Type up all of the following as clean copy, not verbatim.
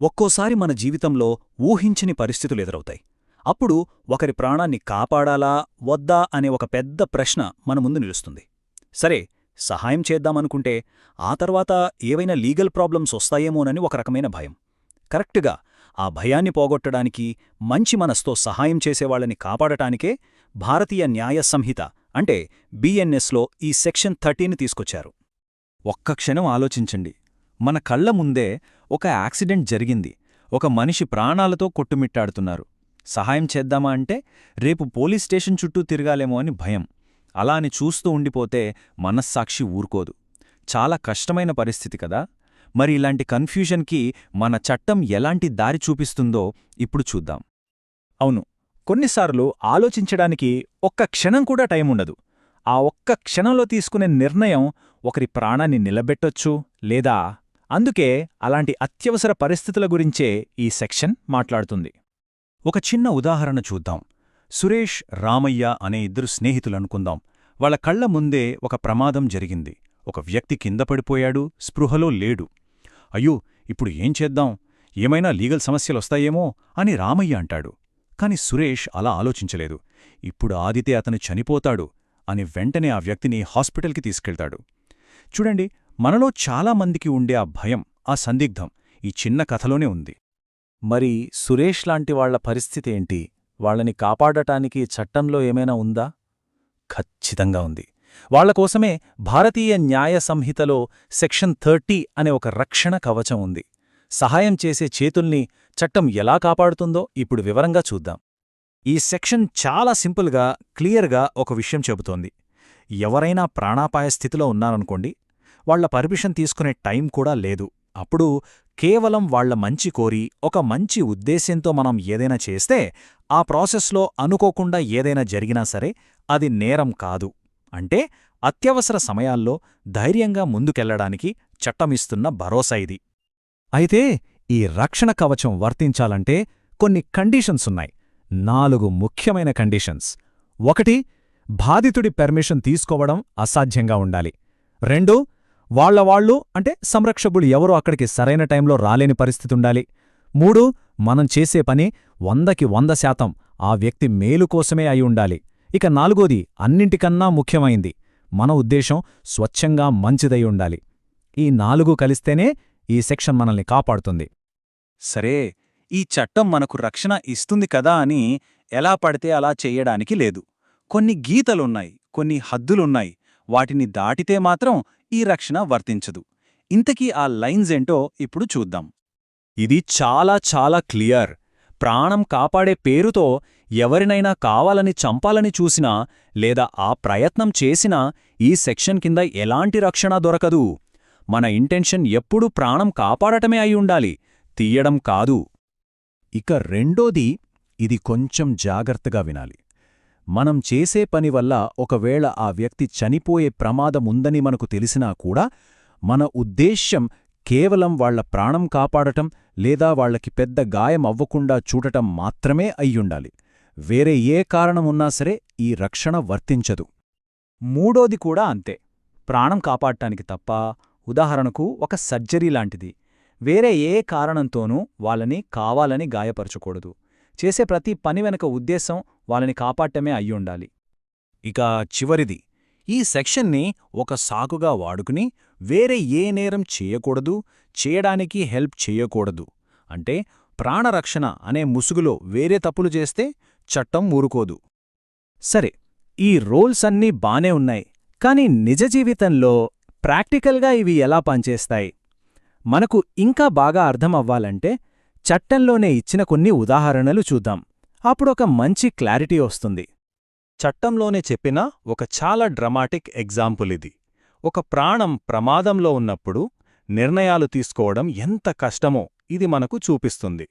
ఒక్కోసారి మన జీవితంలో ఊహించని పరిస్థితులెదురవుతాయి. అప్పుడు ఒకరి ప్రాణాన్ని కాపాడాలా వద్దా అనే ఒక పెద్ద ప్రశ్న మన ముందు నిలుస్తుంది. సరే, సహాయం చేద్దామనుకుంటే ఆ తర్వాత ఏవైనా లీగల్ ప్రాబ్లమ్స్ వస్తాయేమోనని ఒక రకమైన భయం. కరెక్టుగా ఆ భయాన్ని పోగొట్టడానికి, మంచి మనస్తో సహాయం చేసేవాళ్లని కాపాడటానికే భారతీయ న్యాయ సంహిత అంటే బిఎన్ఎస్లో ఈ సెక్షన్ 30ని తీసుకొచ్చారు. ఒక్క క్షణం ఆలోచించండి. మన కళ్ల ముందే ఒక యాక్సిడెంట్ జరిగింది. ఒక మనిషి ప్రాణాలతో కొట్టుమిట్టాడుతున్నారు. సహాయం చేద్దామా అంటే రేపు పోలీస్ స్టేషన్ చుట్టూ తిరగాలేమో అని భయం. అలా అని చూస్తూ ఉండిపోతే మనస్సాక్షి ఊరుకోదు. చాలా కష్టమైన పరిస్థితి కదా. మరి ఇలాంటి కన్ఫ్యూజన్కి మన చట్టం ఎలాంటి దారి చూపిస్తుందో ఇప్పుడు చూద్దాం. అవును, కొన్నిసార్లు ఆలోచించడానికి ఒక్క క్షణం కూడా టైం ఉండదు. ఆ ఒక్క క్షణంలో తీసుకునే నిర్ణయం ఒకరి ప్రాణాన్ని నిలబెట్టొచ్చు లేదా. అందుకే అలాంటి అత్యవసర పరిస్థితుల గురించే ఈ సెక్షన్ మాట్లాడుతుంది. ఒక చిన్న ఉదాహరణ చూద్దాం. సురేష్, రామయ్య అనే ఇద్దరు స్నేహితులనుకుందాం. వాళ్ళ కళ్ల ముందే ఒక ప్రమాదం జరిగింది. ఒక వ్యక్తి కింద పడిపోయాడు, స్పృహలో లేడు. అయ్యో, ఇప్పుడు ఏం చేద్దాం, ఏమైనా లీగల్ సమస్యలొస్తాయేమో అని రామయ్య అంటాడు. కాని సురేష్ అలా ఆలోచించలేదు. ఇప్పుడు ఆదితే అతను చనిపోతాడు అని వెంటనే ఆ వ్యక్తిని హాస్పిటల్కి తీసుకెళ్తాడు. చూడండి, మనలో చాలామందికి ఉండే ఆ భయం, ఆ సందిగ్ధం ఈ చిన్న కథలోనే ఉంది. మరి సురేష్ లాంటి వాళ్ల పరిస్థితేంటి? వాళ్లని కాపాడటానికి చట్టంలో ఏమైనా ఉందా? ఖచ్చితంగా ఉంది. వాళ్లకోసమే భారతీయ న్యాయ సంహితలో సెక్షన్ 30 అనే ఒక రక్షణ కవచం ఉంది. సహాయం చేసే చేతుల్ని చట్టం ఎలా కాపాడుతుందో ఇప్పుడు వివరంగా చూద్దాం. ఈ సెక్షన్ చాలా సింపుల్గా, క్లియర్గా ఒక విషయం చెబుతోంది. ఎవరైనా ప్రాణాపాయ స్థితిలో ఉన్నారనుకోండి, వాళ్ల పర్మిషన్ తీసుకునే టైం కూడా లేదు. అప్పుడు కేవలం వాళ్ల మంచి కోరి, ఒక మంచి ఉద్దేశ్యంతో మనం ఏదైనా చేస్తే, ఆ ప్రాసెస్లో అనుకోకుండా ఏదైనా జరిగినా సరే అది నేరం కాదు. అంటే అత్యవసర సమయాల్లో ధైర్యంగా ముందుకెళ్లడానికి చట్టమిస్తున్న భరోసా ఇది. అయితే ఈ రక్షణ కవచం వర్తించాలంటే కొన్ని కండీషన్సున్నాయి. 4 ముఖ్యమైన కండీషన్స్. 1. బాధితుడి పర్మిషన్ తీసుకోవడం అసాధ్యంగా ఉండాలి. 2. వాళ్లవాళ్లు అంటే సంరక్షకులు ఎవరో అక్కడికి సరైన టైంలో రాలేని పరిస్థితుండాలి. 3. మనం చేసే పని 100కి 100% ఆ వ్యక్తి మేలు కోసమే అయి ఉండాలి. ఇక 4ది అన్నింటికన్నా ముఖ్యమైంది, మన ఉద్దేశం స్వచ్ఛంగా మంచిదై ఉండాలి. ఈ 4 కలిస్తేనే ఈ సెక్షన్ మనల్ని కాపాడుతుంది. సరే, ఈ చట్టం మనకు రక్షణ ఇస్తుంది కదా అని ఎలా పడితే అలా చెయ్యడానికి లేదు. కొన్ని గీతలున్నాయి, కొన్ని హద్దులున్నాయి. వాటిని దాటితే మాత్రం ఈ రక్షణ వర్తించదు. ఇంతకీ ఆ లైన్సేంటో ఇప్పుడు చూద్దాం. ఇది చాలా చాలా క్లియర్. ప్రాణం కాపాడే పేరుతో ఎవరినైనా కావాలని చంపాలని చూసినా లేదా ఆ ప్రయత్నం చేసినా ఈ సెక్షన్ కింద ఎలాంటి రక్షణ దొరకదు. మన ఇంటెన్షన్ ఎప్పుడూ ప్రాణం కాపాడటమే అయి ఉండాలి, తీయడం కాదు. ఇక రెండోది, ఇది కొంచెం జాగ్రత్తగా వినాలి. మనం చేసే పని వల్ల ఒకవేళ ఆ వ్యక్తి చనిపోయే ప్రమాదముందని మనకు తెలిసినా కూడా మన ఉద్దేశ్యం కేవలం వాళ్ల ప్రాణం కాపాడటం లేదా వాళ్లకి పెద్ద గాయం అవ్వకుండా చూడటం మాత్రమే అయ్యుండాలి. వేరే ఏ కారణమున్నా సరే ఈ రక్షణ వర్తించదు. మూడోది కూడా అంతే. ప్రాణం కాపాడటానికి తప్ప, ఉదాహరణకు ఒక సర్జరీ లాంటిది, వేరే ఏ కారణంతోనూ వాళ్ళని కావాలని గాయపరచకూడదు. చేసే ప్రతి పని వెనక ఉద్దేశం వాళ్ళని కాపాడటమే అయ్యుండాలి. ఇక చివరిది, ఈ సెక్షన్ని ఒక సాకుగా వాడుకుని వేరే ఏ నేరం చేయకూడదు, చేయడానికి హెల్ప్ చేయకూడదు. అంటే ప్రాణరక్షణ అనే ముసుగులో వేరే తప్పులు చేస్తే చట్టం ఊరుకోదు. సరే, ఈ రూల్స్ అన్నీ బానే ఉన్నాయి. కాని నిజ జీవితంలో ప్రాక్టికల్గా ఇవి ఎలా పనిచేస్తాయి? మనకు ఇంకా బాగా అర్థమవ్వాలంటే చట్టంలోనే ఇచ్చిన కొన్ని ఉదాహరణలు చూద్దాం. అప్పుడొక మంచి క్లారిటీ వస్తుంది. చట్టంలోనే చెప్పిన ఒక చాలా డ్రమాటిక్ ఎగ్జాంపుల్ ఇది. ఒక ప్రాణం ప్రమాదంలో ఉన్నప్పుడు నిర్ణయాలు తీసుకోవడం ఎంత కష్టమో ఇది మనకు చూపిస్తుంది.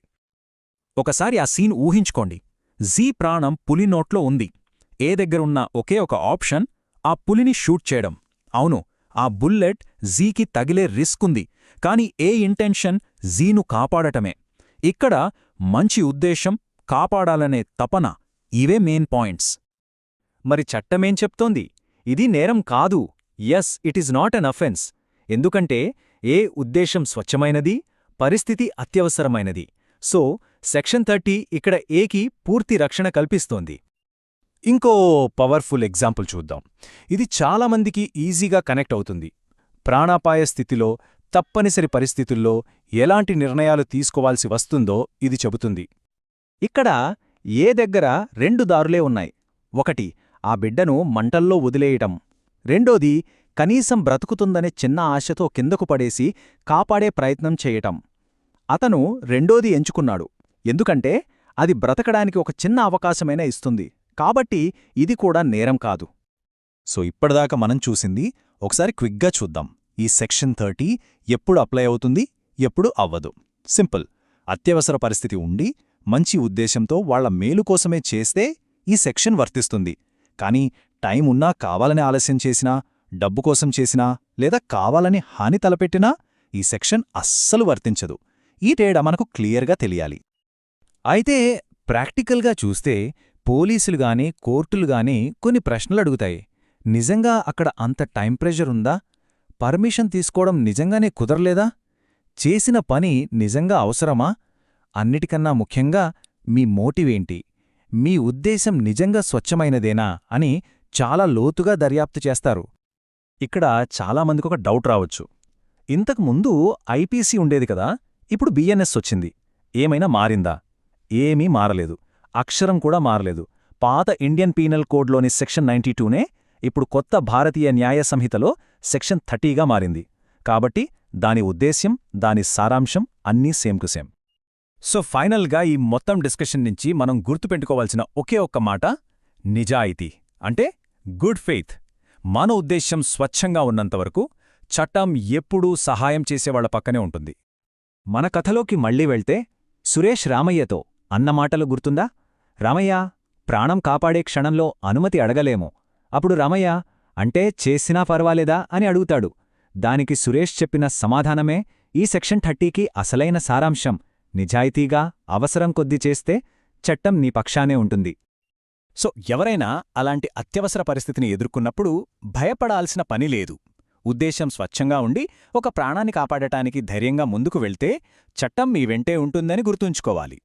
ఒకసారి ఆ సీన్ ఊహించుకోండి. జీ ప్రాణం పులి నోట్లో ఉంది. ఏ దగ్గరున్న ఒకే ఒక ఆప్షన్ ఆ పులిని షూట్ చేయడం. అవును, ఆ బుల్లెట్ జీకి తగిలే రిస్క్ ఉంది, కాని ఏ ఇంటెన్షన్ జీను కాపాడటమే. ఇక్కడ మంచి ఉద్దేశం, కాపాడాలనే తపన, ఇవే మెయిన్ పాయింట్స్. మరి చట్టమేం చెప్తోంది? ఇది నేరం కాదు. It is not an offence. ఎందుకంటే ఏ ఉద్దేశం స్వచ్ఛమైనది, పరిస్థితి అత్యవసరమైనది. సో సెక్షన్ 30 ఇక్కడ ఏకి పూర్తి రక్షణ కల్పిస్తోంది. ఇంకో పవర్ఫుల్ ఎగ్జాంపుల్ చూద్దాం. ఇది చాలామందికి ఈజీగా కనెక్ట్ అవుతుంది. ప్రాణాపాయ స్థితిలో, తప్పనిసరి పరిస్థితుల్లో ఎలాంటి నిర్ణయాలు తీసుకోవాల్సి వస్తుందో ఇది చెబుతుంది. ఇక్కడ ఏ దగ్గర 2 దారులే ఉన్నాయి. ఒకటి, ఆ బిడ్డను మంటల్లో వదిలేయటం. రెండోది, కనీసం బ్రతుకుతుందనే చిన్న ఆశతో కిందకు పడేసి కాపాడే ప్రయత్నం చేయటం. అతను రెండోది ఎంచుకున్నాడు. ఎందుకంటే అది బ్రతకడానికి ఒక చిన్న అవకాశమైనా ఇస్తుంది. కాబట్టి ఇది కూడా నేరం కాదు. సో ఇప్పటిదాకా మనం చూసింది ఒకసారి క్విక్గా చూద్దాం. ఈ సెక్షన్ 30 ఎప్పుడు అప్లై అవుతుంది, ఎప్పుడు అవ్వదు. సింపుల్. అత్యవసర పరిస్థితి ఉండి మంచి ఉద్దేశంతో వాళ్ల మేలు కోసమే చేస్తే ఈ సెక్షన్ వర్తిస్తుంది. కానీ టైం ఉన్నా కావాలని ఆలస్యం చేసినా, డబ్బు కోసం చేసినా, లేదా కావాలని హాని తలపెట్టినా ఈ సెక్షన్ అస్సలు వర్తించదు. ఈ తేడా మనకు క్లియర్గా తెలియాలి. అయితే ప్రాక్టికల్గా చూస్తే పోలీసులుగాని కోర్టులుగాని కొన్ని ప్రశ్నలడుగుతాయి. నిజంగా అక్కడ అంత టైం ప్రెషర్ ఉందా? పర్మిషన్ తీసుకోవడం నిజంగానే కుదరలేదా? చేసిన పని నిజంగా అవసరమా? అన్నిటికన్నా ముఖ్యంగా మీ మోటివేంటి? మీ ఉద్దేశం నిజంగా స్వచ్ఛమైనదేనా అని చాలా లోతుగా దర్యాప్తు చేస్తారు. ఇక్కడ చాలామందికొక డౌట్ రావచ్చు. ఇంతకు ముందు ఐపీసీ ఉండేది కదా, ఇప్పుడు బిఎన్ఎస్ వచ్చింది. ఏమైనా మారిందా? ఏమీ మారలేదు. అక్షరం కూడా మారలేదు. పాత ఇండియన్ పీనల్ కోడ్లోని సెక్షన్ 92నే ఇప్పుడు కొత్త భారతీయ న్యాయ సంహితలో సెక్షన్ 30గా మారింది. కాబట్టి దాని ఉద్దేశ్యం, దాని సారాంశం అన్నీ సేమ్ టు సేమ్. సో ఫైనల్గా ఈ మొత్తం డిస్కషన్ నుంచి మనం గుర్తుపెట్టుకోవాల్సిన ఒకే ఒక్క మాట నిజాయితీ. అంటే గుడ్ ఫెయిత్. మన ఉద్దేశ్యం స్వచ్ఛంగా ఉన్నంతవరకు చట్టం ఎప్పుడూ సహాయం చేసేవాళ్ల పక్కనే ఉంటుంది. మన కథలోకి మళ్ళీ వెళ్తే సురేష్ రామయ్యతో అన్న మాటలు గుర్తుందా? రామయ్య, ప్రాణం కాపాడే క్షణంలో అనుమతి అడగలేము. అప్పుడు రామయ్య, అంటే చేసినా పర్వాలేదా అని అడుగుతాడు. దానికి సురేష్ చెప్పిన సమాధానమే ఈ సెక్షన్ 30కి అసలైన సారాంశం. నిజాయితీగా అవసరం కొద్దీ చేస్తే చట్టం నీ పక్షానే ఉంటుంది. సో ఎవరైనా అలాంటి అత్యవసర పరిస్థితిని ఎదుర్కొన్నప్పుడు భయపడాల్సిన పని లేదు. ఉద్దేశం స్వచ్ఛంగా ఉండి ఒక ప్రాణాన్ని కాపాడటానికి ధైర్యంగా ముందుకు వెళ్తే చట్టం మీ వెంటే ఉంటుందని గుర్తుంచుకోవాలి.